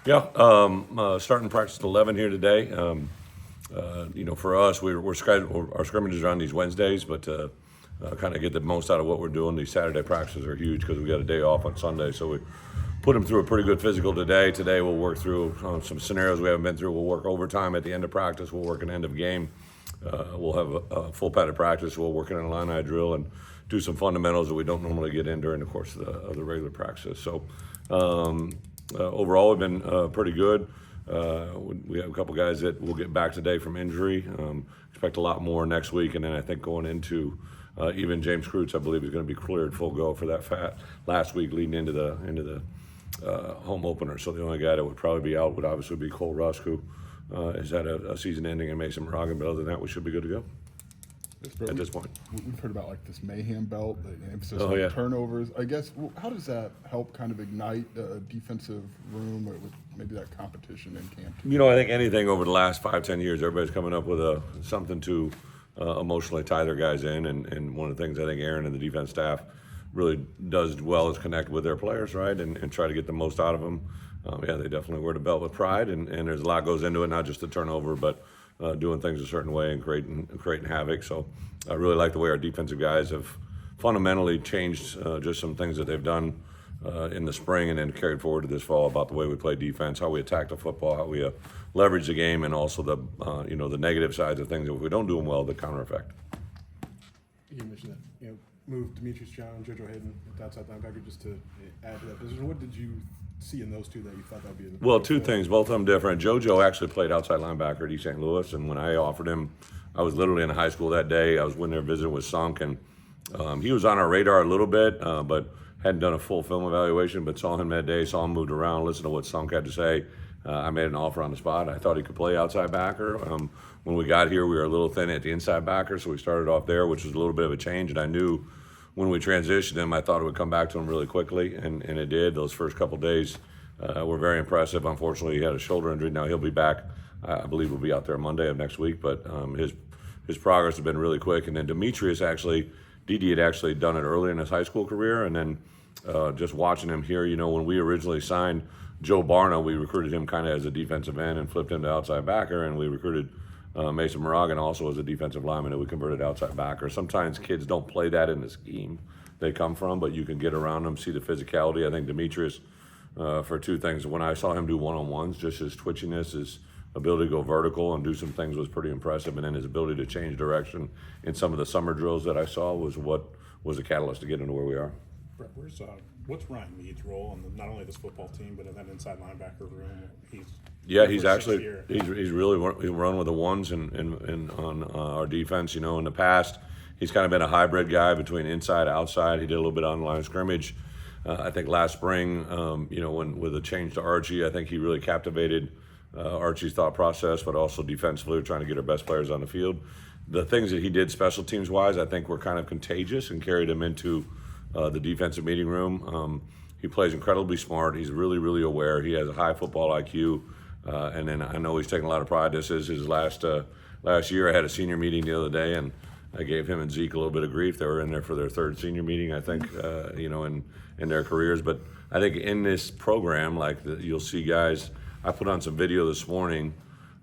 Yeah, starting practice at 11 here today. For us, we're scheduled, our scrimmages are on these Wednesdays, but kind of get the most out of what we're doing. These Saturday practices are huge because we got a day off on Sunday, so we put them through a pretty good physical today. Today we'll work through some scenarios we haven't been through. We'll work overtime at the end of practice. We'll work an end of game. We'll have a full padded practice. We'll work in an Illini drill and do some fundamentals that we don't normally get in during the course of the regular practice. So overall, we've been pretty good. We have a couple guys that will get back today from injury. Expect a lot more next week, and then I think going into even James Kreutz, I believe, is going to be cleared full go for that last week leading into the home opener. So the only guy that would probably be out would obviously be Cole Rusk, who has had a season ending, and Mason Moragan. But other than that, we should be good to go at this point. We've heard about like this mayhem belt, the emphasis Oh, on yeah. turnovers. I guess, how does that help kind of ignite a defensive room with maybe that competition in camp? I think anything over the last 5-10 years, everybody's coming up with something to emotionally tie their guys in. And one of the things I think Aaron and the defense staff really does well is connect with their players, right, and try to get the most out of them. They definitely wear the belt with pride, and there's a lot goes into it, not just the turnover, but doing things a certain way and creating havoc. So I really like the way our defensive guys have fundamentally changed just some things that they've done in the spring and then carried forward to this fall about the way we play defense, how we attack the football, how we leverage the game, and also the negative sides of things that if we don't do them well, the counter effect. You mentioned that, move Demetrius John, JoJo Hayden to outside linebacker just to add to that position. What did you see in those two that you thought that would be? Well, two things, both of them different. JoJo actually played outside linebacker at East St. Louis, and when I offered him, I was literally in high school that day. I was when there visiting with Sunk, and he was on our radar a little bit, but hadn't done a full film evaluation, but saw him that day, saw him moved around, listened to what Sunk had to say. I made an offer on the spot. I thought he could play outside backer. When we got here, we were a little thin at the inside backer, so we started off there, which was a little bit of a change, and I knew when we transitioned him, I thought it would come back to him really quickly, and it did. Those first couple days were very impressive. Unfortunately, he had a shoulder injury. Now he'll be back. I believe he'll be out there Monday of next week, but his progress has been really quick. And then Demetrius Didi had actually done it early in his high school career, and then just watching him here, when we originally signed Joe Barna, we recruited him kind of as a defensive end and flipped him to outside backer, and we recruited Mason Moragan also as a defensive lineman that we converted outside backer. Sometimes kids don't play that in the scheme they come from, but you can get around them, see the physicality. I think Demetrius, for two things, when I saw him do one-on-ones, just his twitchiness, his ability to go vertical and do some things was pretty impressive, and then his ability to change direction in some of the summer drills that I saw was what was a catalyst to get into where we are. Bret, what's Ryan Mead's role on not only this football team, but in that inside linebacker room? He's actually he's really run with the ones and on our defense. In the past, he's kind of been a hybrid guy between inside, outside. He did a little bit on line scrimmage. I think last spring, when with a change to Archie, I think he really captivated Archie's thought process, but also defensively, trying to get our best players on the field. The things that he did special teams wise, I think were kind of contagious and carried him into the defensive meeting room. He plays incredibly smart. He's really, really aware. He has a high football IQ. And then I know he's taking a lot of pride. This is his last year. I had a senior meeting the other day, and I gave him and Zeke a little bit of grief. They were in there for their third senior meeting, I think, in their careers. But I think in this program, you'll see guys. I put on some video this morning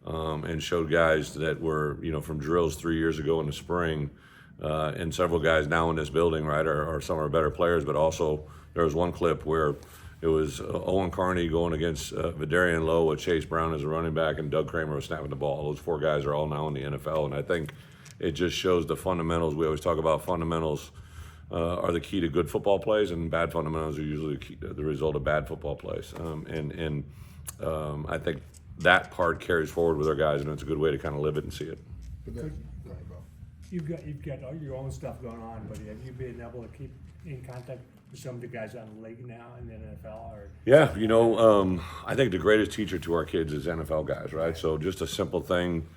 and showed guys that were, from drills 3 years ago in the spring, and several guys now in this building, right, are some of our better players. But also there was one clip where it was Owen Carney going against Vidarian Lowe with Chase Brown as a running back, and Doug Kramer was snapping the ball. Those four guys are all now in the NFL, and I think it just shows the fundamentals. We always talk about fundamentals are the key to good football plays, and bad fundamentals are usually the result of bad football plays. I think that part carries forward with our guys, and it's a good way to kind of live it and see it. You've got all your own stuff going on, but have you been able to keep in contact with some of the guys on the league now in the NFL? Or Yeah, I think the greatest teacher to our kids is NFL guys, right? So just a simple thing,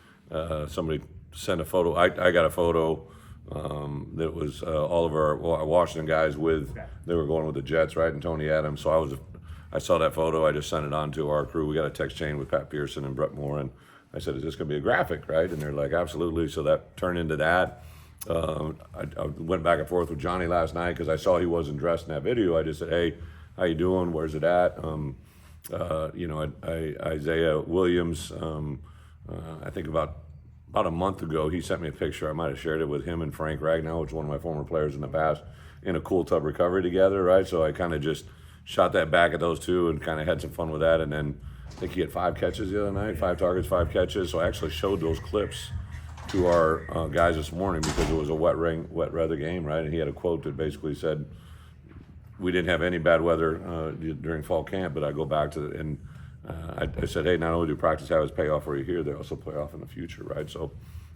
somebody sent a photo. I got a photo that was all of our Washington guys they were going with the Jets, right, and Tony Adams. So I saw that photo. I just sent it on to our crew. We got a text chain with Pat Pearson and Bret Moore, and I said, is this going to be a graphic, right? And they're like, absolutely. So that turned into that. I went back and forth with Johnny last night because I saw he wasn't dressed in that video. I just said, hey, how you doing? Where's it at? Isaiah Williams. I think about a month ago, he sent me a picture. I might have shared it with him and Frank Ragnow, which is one of my former players in the past, in a cool tub recovery together, right? So I kind of just shot that back at those two and kind of had some fun with that. And then I think he had 5 catches the other night, 5 targets, 5 catches. So I actually showed those clips to our guys this morning because it was a wet weather game, right? And he had a quote that basically said, we didn't have any bad weather during fall camp, but I go back to it and I said, hey, not only do practice habits pay off for you here, they also pay off in the future, right? So,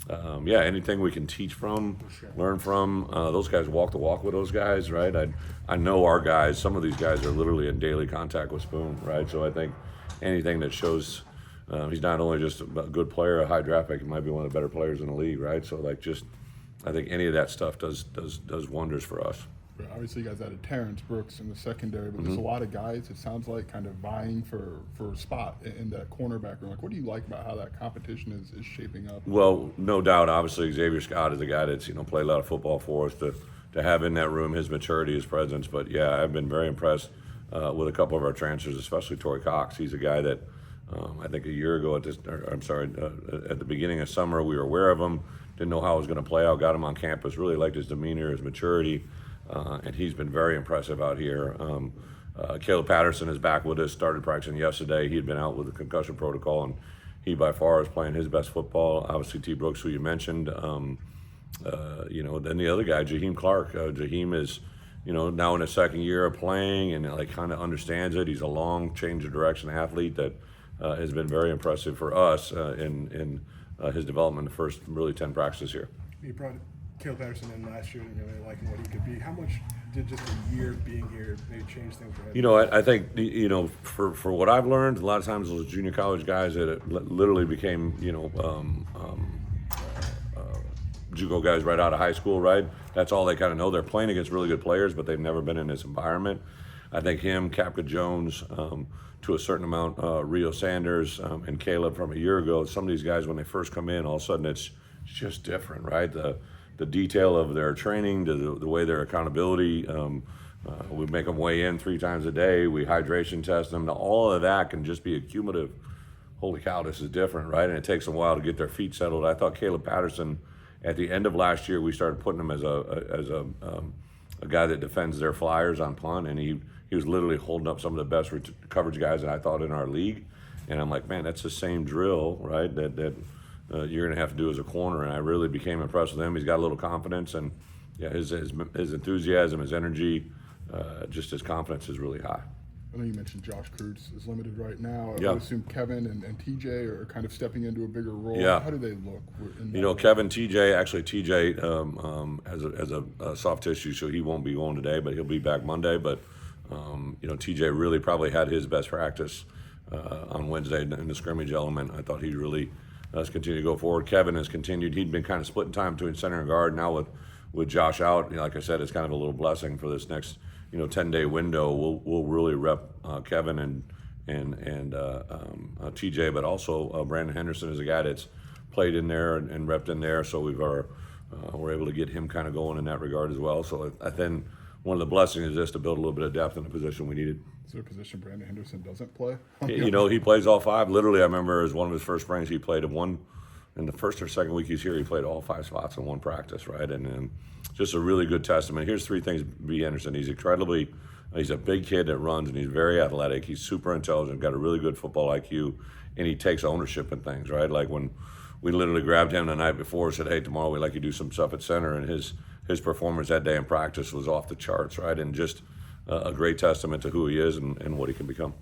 anything we can teach from, learn from, those guys walk the walk with those guys, right? I know our guys, some of these guys are literally in daily contact with Spoon, right? So I think anything that shows he's not only just a good player, a high draft pick, he might be one of the better players in the league, right? So I think any of that stuff does wonders for us. Obviously, you guys added Terrence Brooks in the secondary, but there's a lot of guys, it sounds like, kind of vying for a spot in that cornerback room. Like, what do you like about how that competition is shaping up? Well, no doubt, obviously, Xavier Scott is a guy that's, played a lot of football for us to have in that room, his maturity, his presence. But, yeah, I've been very impressed with a couple of our transfers, especially Torrey Cox. He's a guy that I think a year ago at the beginning of summer, we were aware of him, didn't know how it was going to play out, got him on campus, really liked his demeanor, his maturity. And he's been very impressive out here. Caleb Patterson is back with us, started practicing yesterday. He had been out with the concussion protocol, and he by far is playing his best football. Obviously, T. Brooks, who you mentioned. Then the other guy, Jaheim Clark. Jaheim is, now in his second year of playing and kind of understands it. He's a long change of direction athlete that has been very impressive for us in his development in the first really 10 practices here. You brought Caleb Patterson in last year and really liking what he could be. How much did just a year being here maybe change things for him? I think, for what I've learned, a lot of times those junior college guys that literally became, JUCO guys right out of high school, right? That's all they kind of know. They're playing against really good players, but they've never been in this environment. I think him, Capka Jones, to a certain amount, Rio Sanders, and Caleb from a year ago, some of these guys, when they first come in, all of a sudden it's just different, right? The detail of their training, the way their accountability, we make them weigh in 3 times a day, we hydration test them, all of that can just be accumulative. Holy cow, this is different, right? And it takes them a while to get their feet settled. I thought Caleb Patterson, at the end of last year, we started putting him as a guy that defends their flyers on punt, and he was literally holding up some of the best coverage guys that I thought in our league. And I'm like, man, that's the same drill, right, that you're going to have to do as a corner. And I really became impressed with him. He's got a little confidence, and yeah, his enthusiasm, his energy, just his confidence is really high. I know you mentioned Josh Kurtz is limited right now. I Yeah. would assume Kevin and TJ are kind of stepping into a bigger role. Yeah. How do they look? In that Kevin, TJ, actually TJ has a soft tissue, so he won't be going today, but he'll be back Monday. But, TJ really probably had his best practice on Wednesday in the scrimmage element. I thought he really has continued to go forward. Kevin has continued. He'd been kind of splitting time between center and guard. Now with Josh out, like I said, it's kind of a little blessing for this next 10-day window. We'll really rep Kevin and TJ, but also Brandon Henderson is a guy that's played in there and repped in there. So we're able to get him kind of going in that regard as well. So I think one of the blessings is just to build a little bit of depth in the position we needed. Is there a position Brandon Henderson doesn't play? He plays all 5. Literally, I remember as one of his first springs, he played in the first or second week he's here, he played all 5 spots in one practice, right? And just a really good testament. Here's 3 things, B. Henderson. He's a big kid that runs, and he's very athletic. He's super intelligent, got a really good football IQ, and he takes ownership in things, right? Like when we literally grabbed him the night before and said, hey, tomorrow we'd like you to do some stuff at center, and his performance that day in practice was off the charts, right? And just a great testament to who he is and what he can become.